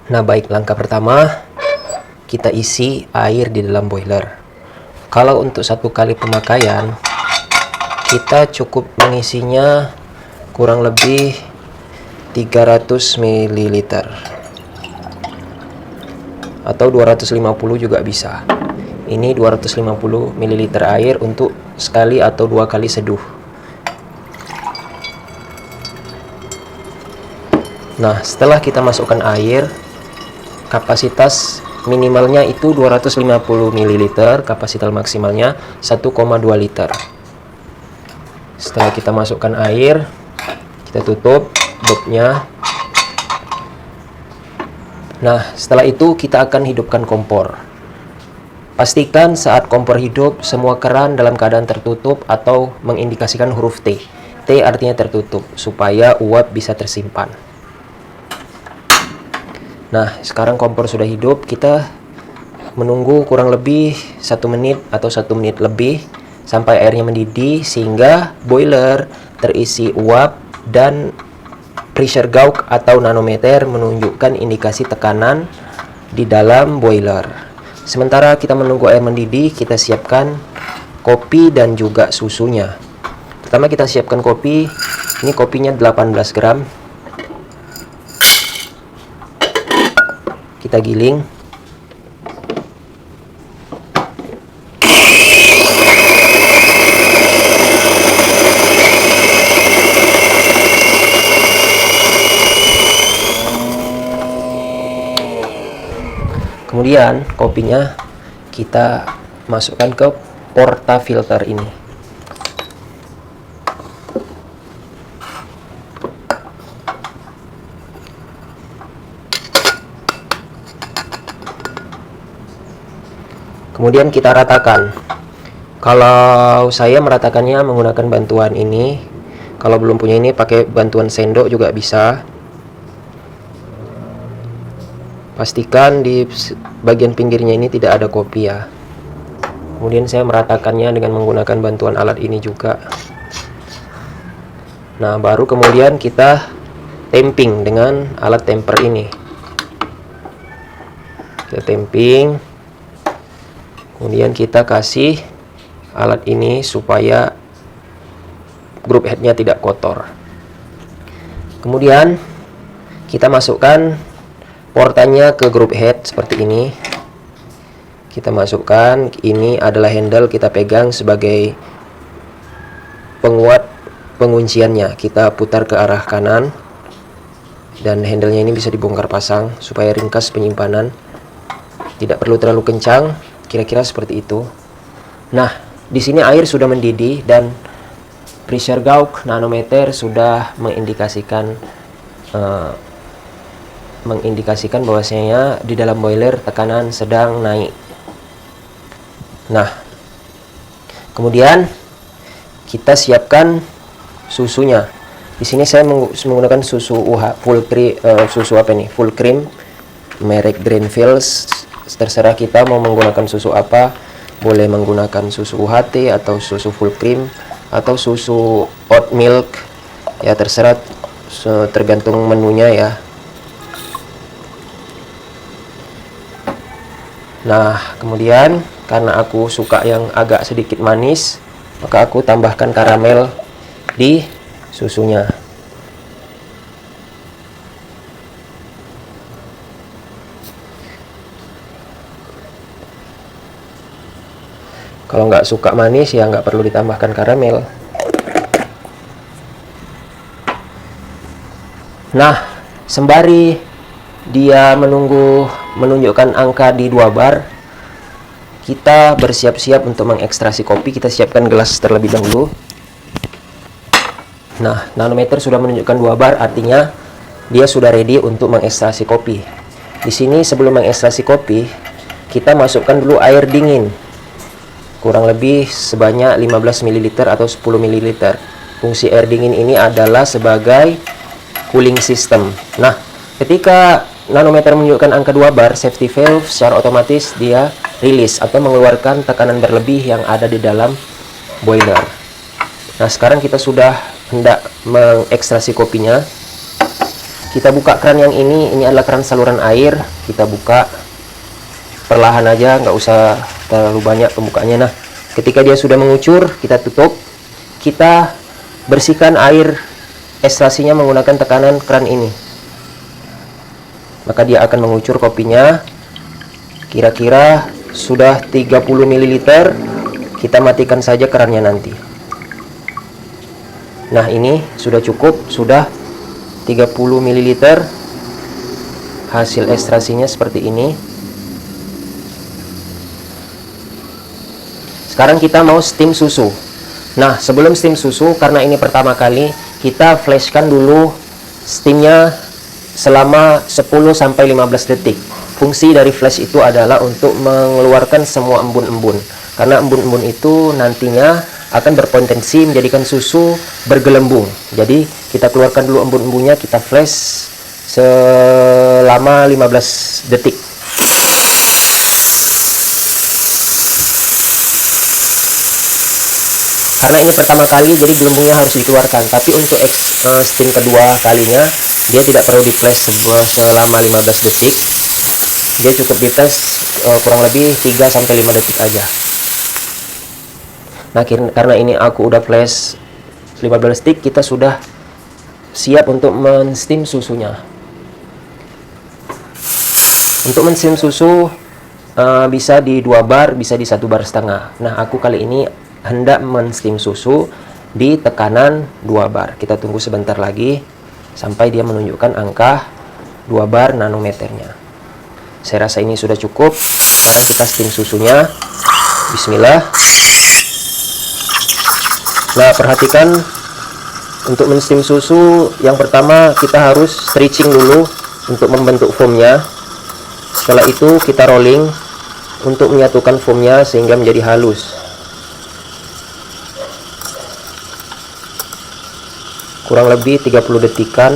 Nah, baik, langkah pertama kita isi air di dalam boiler. Kalau untuk 1 kali pemakaian, kita cukup mengisinya kurang lebih 300 ml atau 250 juga bisa. Ini 250 ml air untuk sekali atau 2 kali seduh. Nah, setelah kita masukkan air, kapasitas minimalnya itu 250 ml, kapasitas maksimalnya 1,2 liter. Setelah kita masukkan air, kita tutup boxnya. Nah, setelah itu kita akan hidupkan kompor. Pastikan saat kompor hidup, semua keran dalam keadaan tertutup atau mengindikasikan huruf T. T artinya tertutup, supaya uap bisa tersimpan. Nah, sekarang kompor sudah hidup, kita menunggu kurang lebih 1 menit atau 1 menit lebih sampai airnya mendidih sehingga boiler terisi uap dan pressure gauge atau nanometer menunjukkan indikasi tekanan di dalam boiler. Sementara kita menunggu air mendidih, kita siapkan kopi dan juga susunya. Pertama kita siapkan kopi. Ini kopinya 18 gram. Kita giling. Kemudian kopinya kita masukkan ke portafilter ini. Kemudian kita ratakan. Kalau saya meratakannya menggunakan bantuan ini. Kalau belum punya ini pakai bantuan sendok juga bisa. Pastikan di bagian pinggirnya ini tidak ada kopi ya. Kemudian saya meratakannya dengan menggunakan bantuan alat ini juga. Nah, baru kemudian kita tamping dengan alat temper ini. Kita tamping. Kemudian kita kasih alat ini supaya group headnya tidak kotor. Kemudian kita masukkan portanya ke group head seperti ini. Kita masukkan, ini adalah handle, kita pegang sebagai penguat pengunciannya. Kita putar ke arah kanan dan handlenya ini bisa dibongkar pasang supaya ringkas penyimpanan. Tidak perlu terlalu kencang, kira-kira seperti itu. Nah, di sini air sudah mendidih dan pressure gauge nanometer sudah mengindikasikan bahwasanya di dalam boiler tekanan sedang naik. Nah, kemudian kita siapkan susunya. Di sini saya menggunakan susu full cream, full cream merek Greenfields. Terserah kita mau menggunakan susu apa. Boleh menggunakan susu UHT atau susu full cream atau susu oat milk. Ya terserah, tergantung menunya ya. Nah, kemudian karena aku suka yang agak sedikit manis, maka aku tambahkan karamel di susunya. Kalau nggak suka manis ya nggak perlu ditambahkan karamel. Nah, sembari dia menunjukkan angka di 2 bar, kita bersiap-siap untuk mengekstraksi kopi. Kita siapkan gelas terlebih dahulu. Nah, nanometer sudah menunjukkan 2 bar, artinya dia sudah ready untuk mengekstraksi kopi. Di sini sebelum mengekstraksi kopi, kita masukkan dulu air dingin. Kurang lebih sebanyak 15 ml atau 10 ml. Fungsi air dingin ini adalah sebagai cooling system. Nah, ketika nanometer menunjukkan angka 2 bar, safety valve secara otomatis dia rilis atau mengeluarkan tekanan berlebih yang ada di dalam boiler. Nah, sekarang kita sudah hendak mengekstraksi kopinya. Kita buka keran yang ini adalah keran saluran air. Kita buka perlahan aja, nggak usah terlalu banyak pembukaannya. Nah, ketika dia sudah mengucur, kita tutup. Kita bersihkan air ekstrasinya menggunakan tekanan keran ini. Maka dia akan mengucur kopinya. Kira-kira sudah 30 ml. Kita matikan saja kerannya nanti. Nah, ini sudah cukup, sudah 30 ml. Hasil ekstrasinya seperti ini. Sekarang kita mau steam susu. Nah, sebelum steam susu, karena ini pertama kali, kita flashkan dulu steamnya selama 10-15 detik. Fungsi dari flash itu adalah untuk mengeluarkan semua embun-embun. Karena embun-embun itu nantinya akan berpotensi menjadikan susu bergelembung. Jadi kita keluarkan dulu embun-embunnya, kita flash selama 15 detik. Karena ini pertama kali, jadi gelembungnya harus dikeluarkan. Tapi untuk steam kedua kalinya, dia tidak perlu di flash selama 15 detik. Dia cukup di flash kurang lebih 3-5 detik aja. Nah, karena ini aku udah flash 15 detik, kita sudah siap untuk men-steam susunya. Untuk men-steam susu bisa di 2 bar, bisa di 1,5 bar. Nah, aku kali ini hendak men-steam susu di tekanan 2 bar. Kita tunggu sebentar lagi sampai dia menunjukkan angka 2 bar nanometernya. Saya rasa ini sudah cukup. Sekarang kita steam susunya. Bismillah. Nah, perhatikan untuk men-steam susu, yang pertama kita harus stretching dulu untuk membentuk foamnya. Setelah itu kita rolling untuk menyatukan foamnya sehingga menjadi halus. Kurang lebih 30 detikan,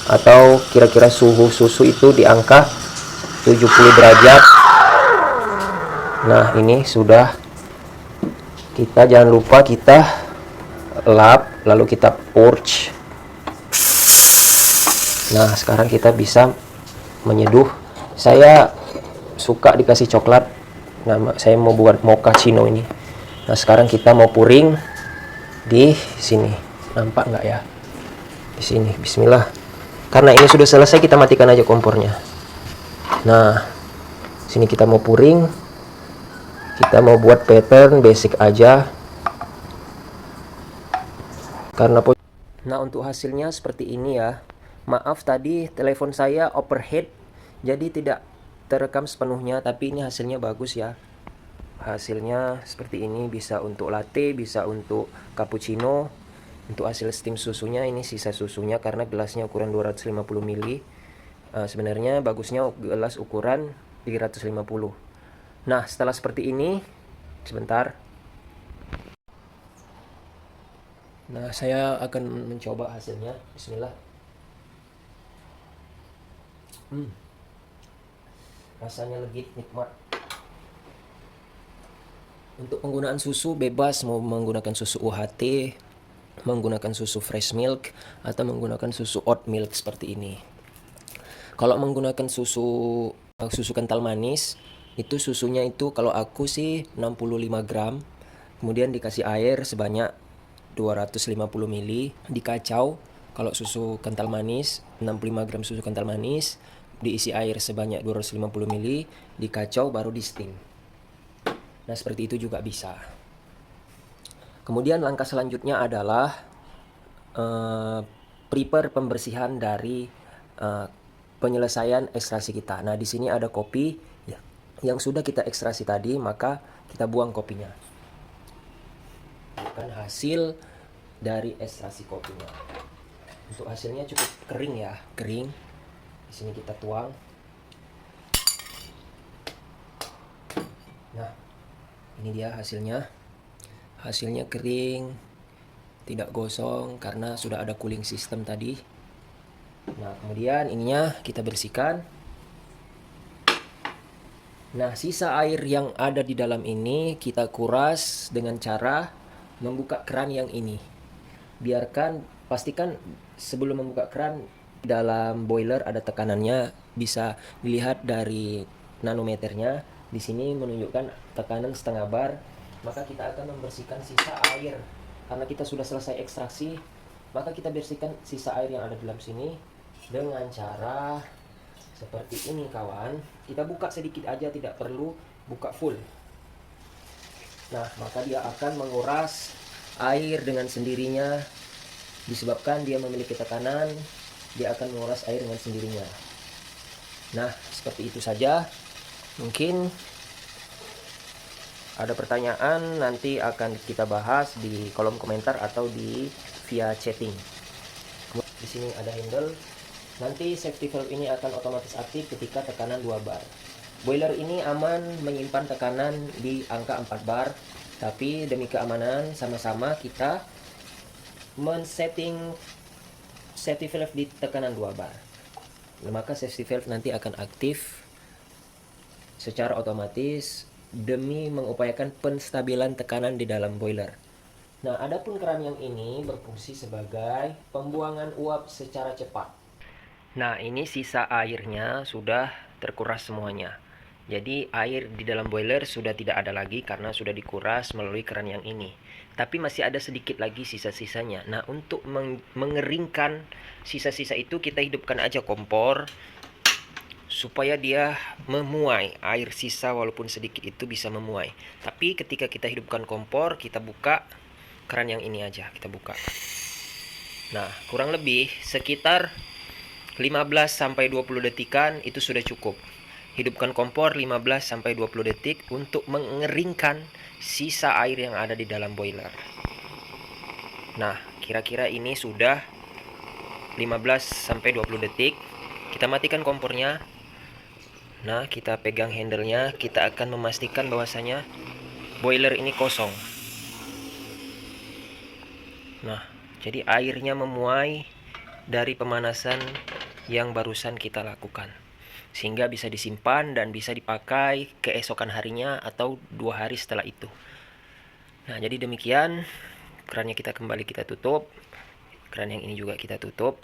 atau kira-kira suhu susu itu di angka 70 derajat. Nah, ini sudah. Kita jangan lupa kita lap, lalu kita purge. Nah, sekarang kita bisa menyeduh. Saya suka dikasih coklat. Nah, saya mau buat mochaccino ini. Nah, sekarang kita mau puring di sini. Nampak nggak ya? Di sini. Bismillah. Karena ini sudah selesai, kita matikan aja kompornya. Nah, sini kita mau puring. Kita mau buat pattern basic aja. Nah, untuk hasilnya seperti ini ya. Maaf tadi telepon saya overhead, jadi tidak terekam sepenuhnya, tapi ini hasilnya bagus ya. Hasilnya seperti ini, bisa untuk latte, bisa untuk cappuccino. Untuk hasil steam susunya, ini sisa susunya karena gelasnya ukuran 250 ml. Sebenarnya bagusnya gelas ukuran 350. Nah, setelah seperti ini, sebentar. Nah, saya akan mencoba hasilnya. Bismillah. Rasanya legit, nikmat. Untuk penggunaan susu bebas, mau menggunakan susu UHT, menggunakan susu fresh milk, atau menggunakan susu oat milk seperti ini. Kalau menggunakan susu kental manis, itu susunya itu kalau aku sih 65 gram, kemudian dikasih air sebanyak 250 ml, dikacau. Kalau susu kental manis, 65 gram susu kental manis, diisi air sebanyak 250 ml, dikacau baru di steam. Nah, seperti itu juga bisa. Kemudian langkah selanjutnya adalah prepare pembersihan dari penyelesaian ekstraksi kita. Nah, di sini ada kopi yang sudah kita ekstraksi tadi, maka kita buang kopinya. Bukan hasil dari ekstraksi kopinya. Untuk hasilnya cukup kering ya, kering. Di sini kita tuang. Nah, ini dia hasilnya. Hasilnya kering, tidak gosong karena sudah ada cooling system tadi. Nah, kemudian ininya kita bersihkan. Nah, sisa air yang ada di dalam ini kita kuras dengan cara membuka keran yang ini. Pastikan sebelum membuka keran Dalam boiler ada tekanannya, bisa dilihat dari nanometernya. Di sini menunjukkan tekanan setengah bar. Maka kita akan membersihkan sisa air. Karena kita sudah selesai ekstraksi, maka kita bersihkan sisa air yang ada di dalam sini dengan cara seperti ini kawan. Kita buka sedikit aja, tidak perlu buka full. Nah, maka dia akan menguras air dengan sendirinya. Disebabkan dia memiliki tekanan, dia akan menguras air dengan sendirinya. Nah, seperti itu saja. Mungkin ada pertanyaan, nanti akan kita bahas di kolom komentar atau di via chatting. Di sini ada handle. Nanti safety valve ini akan otomatis aktif ketika tekanan 2 bar. Boiler ini aman menyimpan tekanan di angka 4 bar, tapi demi keamanan sama-sama kita men-setting safety valve di tekanan 2 bar. Maka safety valve nanti akan aktif secara otomatis demi mengupayakan penstabilan tekanan di dalam boiler. Nah, adapun keran yang ini berfungsi sebagai pembuangan uap secara cepat. Nah, ini sisa airnya sudah terkuras semuanya. Jadi air di dalam boiler sudah tidak ada lagi karena sudah dikuras melalui keran yang ini. Tapi masih ada sedikit lagi sisa-sisanya. Nah, untuk mengeringkan sisa-sisa itu kita hidupkan aja kompor supaya dia memuai. Air sisa walaupun sedikit itu bisa memuai. Tapi ketika kita hidupkan kompor, kita buka keran yang ini aja, kita buka. Nah, kurang lebih sekitar 15-20 detikan itu sudah cukup. Hidupkan kompor 15-20 detik untuk mengeringkan sisa air yang ada di dalam boiler. Nah, kira-kira ini sudah 15-20 detik. Kita matikan kompornya. Nah, kita pegang handlenya, kita akan memastikan bahwasanya boiler ini kosong. Nah, jadi airnya memuai dari pemanasan yang barusan kita lakukan, sehingga bisa disimpan dan bisa dipakai keesokan harinya atau 2 hari setelah itu. Nah, jadi demikian, kerannya kita kembali kita tutup, keran yang ini juga kita tutup.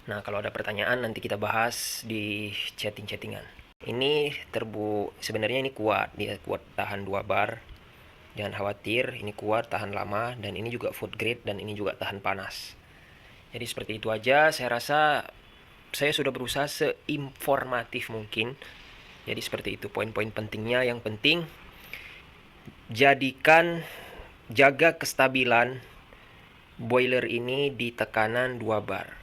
Nah, kalau ada pertanyaan nanti kita bahas di chatting-chattingan. Ini sebenarnya ini kuat, dia kuat tahan 2 bar. Jangan khawatir, ini kuat tahan lama, dan ini juga food grade, dan ini juga tahan panas. Jadi seperti itu aja. Saya rasa saya sudah berusaha seinformatif mungkin. Jadi seperti itu poin-poin pentingnya. Yang penting jaga kestabilan boiler ini di tekanan 2 bar.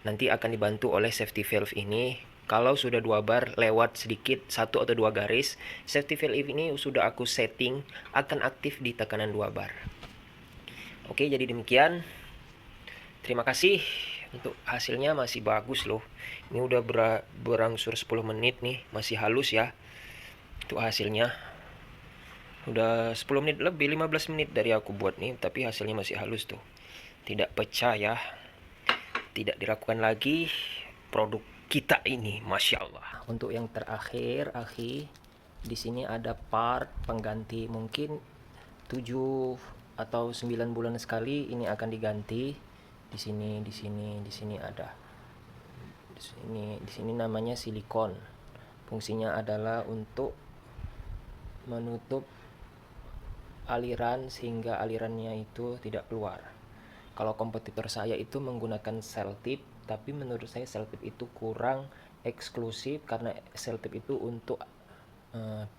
Nanti akan dibantu oleh safety valve ini. Kalau sudah 2 bar lewat sedikit 1 atau 2 garis, safety valve ini sudah aku setting akan aktif di tekanan 2 bar. Oke, jadi demikian. Terima kasih. Untuk hasilnya masih bagus loh. Ini udah berangsur 10 menit nih, masih halus ya. Itu hasilnya. Udah 10 menit lebih, 15 menit dari aku buat nih, tapi hasilnya masih halus tuh. Tidak pecah ya. Tidak diragukan lagi produk kita ini, Masya Allah. Untuk yang terakhir, akhi, di sini ada part pengganti, mungkin 7 atau 9 bulan sekali ini akan diganti. Di sini ada. Di sini namanya silikon. Fungsinya adalah untuk menutup aliran sehingga alirannya itu tidak keluar. Kalau kompetitor saya itu menggunakan selotip, tapi menurut saya selotip itu kurang eksklusif karena selotip itu untuk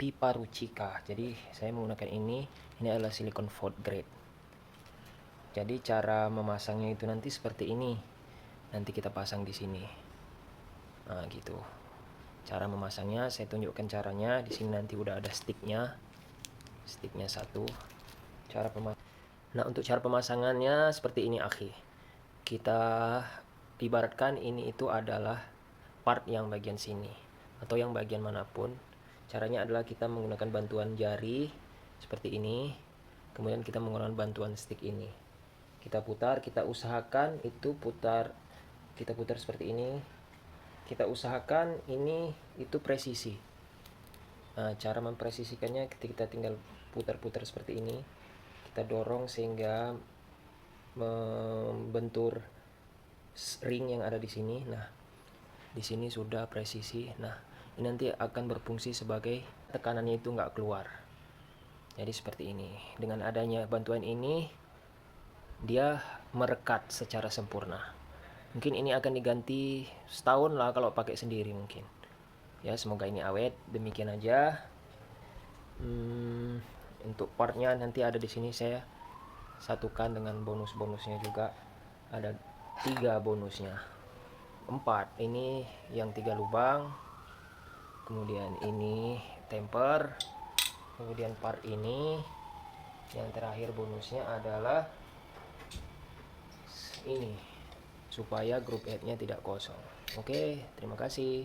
pipa Ruchika. Jadi saya menggunakan ini adalah silikon food grade. Jadi cara memasangnya itu nanti seperti ini. Nanti kita pasang di sini. Nah, gitu. Cara memasangnya saya tunjukkan caranya. Di sini nanti udah ada sticknya. Sticknya 1. Nah, untuk cara pemasangannya seperti ini, akhi. Kita ibaratkan ini itu adalah part yang bagian sini atau yang bagian manapun. Caranya adalah kita menggunakan bantuan jari seperti ini. Kemudian kita menggunakan bantuan stick ini. Kita putar, kita usahakan itu kita putar seperti ini. Kita usahakan ini itu presisi. Nah, cara mempresisikannya kita tinggal putar-putar seperti ini. Kita dorong sehingga membentur ring yang ada di sini. Nah, di sini sudah presisi. Nah, ini nanti akan berfungsi sebagai tekanannya itu nggak keluar. Jadi seperti ini. Dengan adanya bantuan ini, dia merekat secara sempurna. Mungkin ini akan diganti setahun lah kalau pakai sendiri mungkin. Ya, semoga ini awet. Demikian aja. Untuk partnya nanti ada di sini, saya satukan dengan bonus-bonusnya juga. Ada 3 bonusnya. 4 ini yang 3 lubang, kemudian ini temper, kemudian part ini yang terakhir bonusnya adalah ini supaya group headnya tidak kosong. Oke, terima kasih.